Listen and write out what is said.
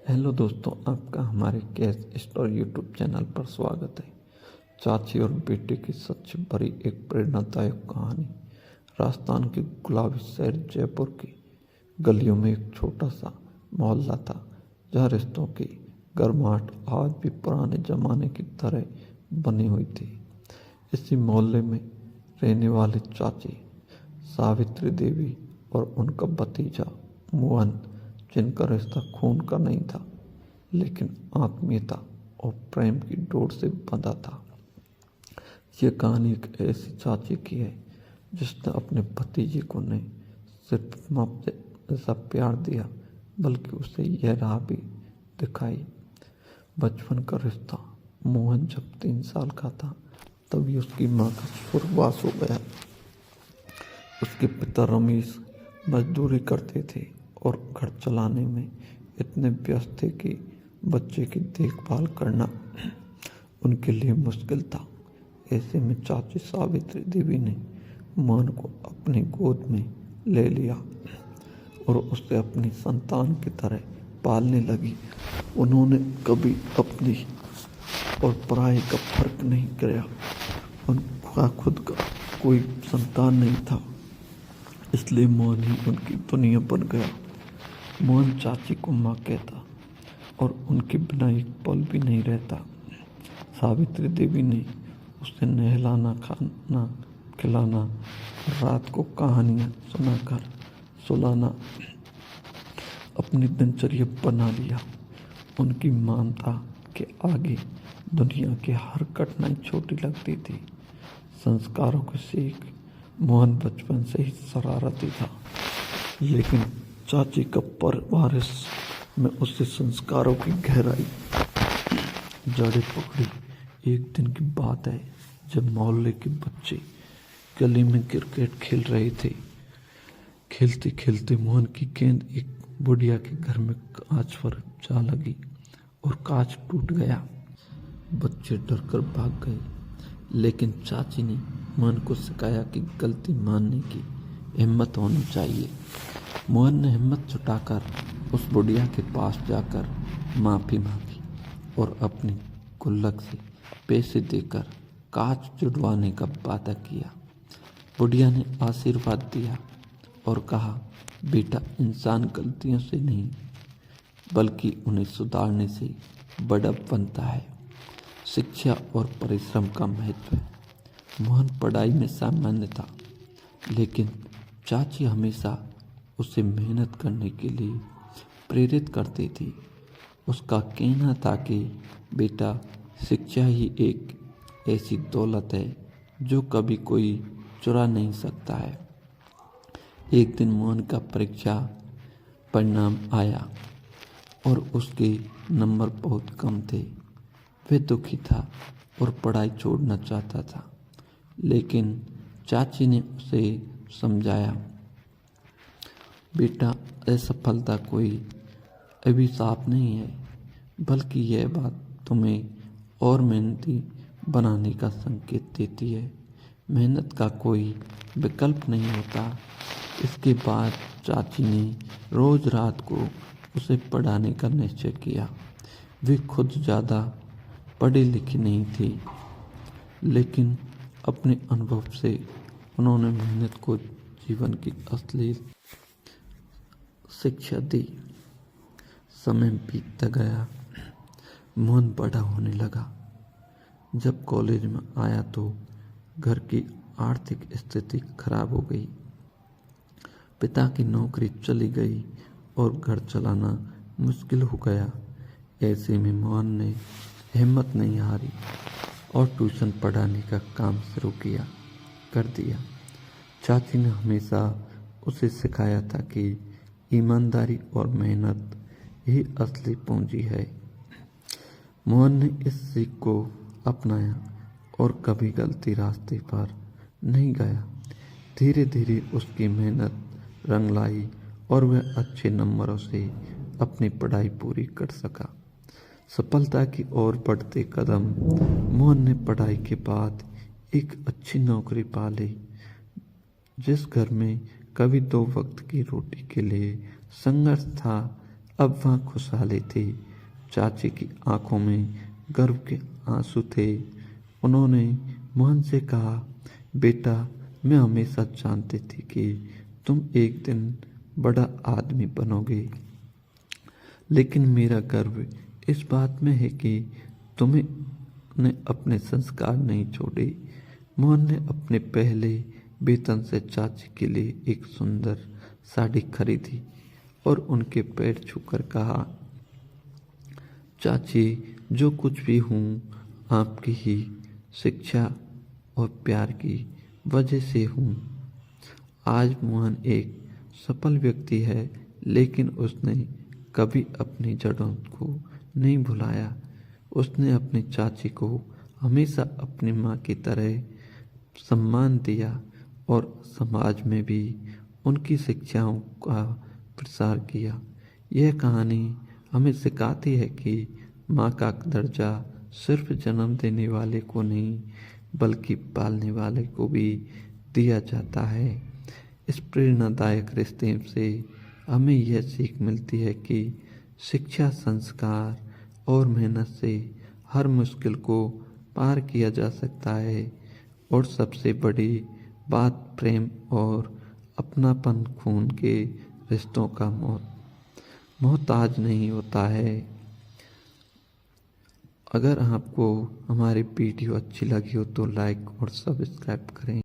Hello दोस्तों, आपका हमारे कैश स्टोर यूट्यूब चैनल पर स्वागत है। चाची और बेटे की सच भरी एक प्रेरणादायक कहानी। राजस्थान के गुलाबी शहर जयपुर की गलियों में एक छोटा सा मोहल्ला था, जहाँ रिश्तों की गर्माहट आज भी पुराने जमाने की तरह बनी हुई थी। इसी मोहल्ले में रहने वाले चाची सावित्री देवी और उनका भतीजा मोहन, जिनका रिश्ता खून का नहीं था लेकिन आत्मीयता और प्रेम की डोर से बंधा था। यह कहानी एक ऐसी चाची की है जिसने अपने भतीजे को नहीं सिर्फ माँ जैसा प्यार दिया, बल्कि उसे यह राह भी दिखाई। बचपन का रिश्ता। मोहन जब 3 साल का था तभी उसकी माँ का स्वर्गवास हो गया। उसके पिता रमेश मजदूरी करते थे और घर चलाने में इतने व्यस्त थे कि बच्चे की देखभाल करना उनके लिए मुश्किल था। ऐसे में चाची सावित्री देवी ने मोहन को अपनी गोद में ले लिया और उसे अपनी संतान की तरह पालने लगी। उन्होंने कभी अपनी और पराई का फर्क नहीं किया। उनका खुद का कोई संतान नहीं था, इसलिए मोहन ही उनकी दुनिया बन गया। मोहन चाची को माँ कहता और उनके बिना एक पल भी नहीं रहता। सावित्री देवी ने उसे नहलाना, खाना खिलाना, रात को कहानियाँ सुनाकर सुलाना अपनी दिनचर्या बना लिया। उनकी मानता के आगे दुनिया की हर कठिनाई छोटी लगती थी। संस्कारों की सीख। मोहन बचपन से ही शरारती था, लेकिन चाची का परवरिश में उससे संस्कारों की गहराई जड़ें पकड़ी। एक दिन की बात है जब मोहल्ले के बच्चे गली में क्रिकेट खेल रहे थे। खेलते खेलते मोहन की गेंद एक बुढ़िया के घर में कांच पर जा लगी और कांच टूट गया। बच्चे डरकर भाग गए, लेकिन चाची ने मोहन को सिखाया कि गलती मानने की हिम्मत होनी चाहिए। मोहन ने हिम्मत जुटाकर उस बुढ़िया के पास जाकर माफ़ी मांगी और अपनी गुल्लक से पैसे देकर कांच जुड़वाने का वादा किया। बुढ़िया ने आशीर्वाद दिया और कहा, बेटा, इंसान गलतियों से नहीं बल्कि उन्हें सुधारने से बड़ा बनता है। शिक्षा और परिश्रम का महत्व। मोहन पढ़ाई में सामान्य था, लेकिन चाची हमेशा उसे मेहनत करने के लिए प्रेरित करती थी। उसका कहना था कि बेटा, शिक्षा ही एक ऐसी दौलत है जो कभी कोई चुरा नहीं सकता है। एक दिन मोहन का परीक्षा परिणाम आया और उसके नंबर बहुत कम थे। वह दुखी था और पढ़ाई छोड़ना चाहता था, लेकिन चाची ने उसे समझाया, बेटा, असफलता कोई अभिशाप नहीं है, बल्कि यह बात तुम्हें और मेहनती बनाने का संकेत देती है। मेहनत का कोई विकल्प नहीं होता। इसके बाद चाची ने रोज रात को उसे पढ़ाने का निश्चय किया। वे खुद ज़्यादा पढ़ी लिखी नहीं थी, लेकिन अपने अनुभव से उन्होंने मेहनत को जीवन की असली शिक्षा दी। समय बीतता गया, मोहन बड़ा होने लगा। जब कॉलेज में आया तो घर की आर्थिक स्थिति खराब हो गई। पिता की नौकरी चली गई और घर चलाना मुश्किल हो गया। ऐसे में मोहन ने हिम्मत नहीं हारी और ट्यूशन पढ़ाने का काम शुरू कर दिया। चाची ने हमेशा उसे सिखाया था कि ईमानदारी और मेहनत ही असली पूंजी है। मोहन ने इस सीख को अपनाया और कभी गलती रास्ते पर नहीं गया। धीरे धीरे उसकी मेहनत रंग लाई और वह अच्छे नंबरों से अपनी पढ़ाई पूरी कर सका। सफलता की ओर बढ़ते कदम। मोहन ने पढ़ाई के बाद एक अच्छी नौकरी पा ली। जिस घर में कभी 2 वक्त की रोटी के लिए संघर्ष था, अब वहाँ खुशहाली थी। चाची की आंखों में गर्व के आंसू थे। उन्होंने मोहन से कहा, बेटा, मैं हमेशा जानती थी कि तुम एक दिन बड़ा आदमी बनोगे, लेकिन मेरा गर्व इस बात में है कि तुमने अपने संस्कार नहीं छोड़े। मोहन ने अपने पहले वेतन से चाची के लिए एक सुंदर साड़ी खरीदी और उनके पैर छूकर कहा, चाची, जो कुछ भी हूँ आपकी ही शिक्षा और प्यार की वजह से हूँ। आज मोहन एक सफल व्यक्ति है, लेकिन उसने कभी अपनी जड़ों को नहीं भुलाया। उसने अपनी चाची को हमेशा अपनी माँ की तरह सम्मान दिया और समाज में भी उनकी शिक्षाओं का प्रसार किया। यह कहानी हमें सिखाती है कि माँ का दर्जा सिर्फ जन्म देने वाले को नहीं, बल्कि पालने वाले को भी दिया जाता है। इस प्रेरणादायक रिश्ते से हमें यह सीख मिलती है कि शिक्षा, संस्कार और मेहनत से हर मुश्किल को पार किया जा सकता है, और सबसे बड़ी बात प्रेम और अपनापन खून के रिश्तों का मोहताज नहीं होता है। अगर आपको हमारी वीडियो अच्छी लगी हो तो लाइक और सब्सक्राइब करें।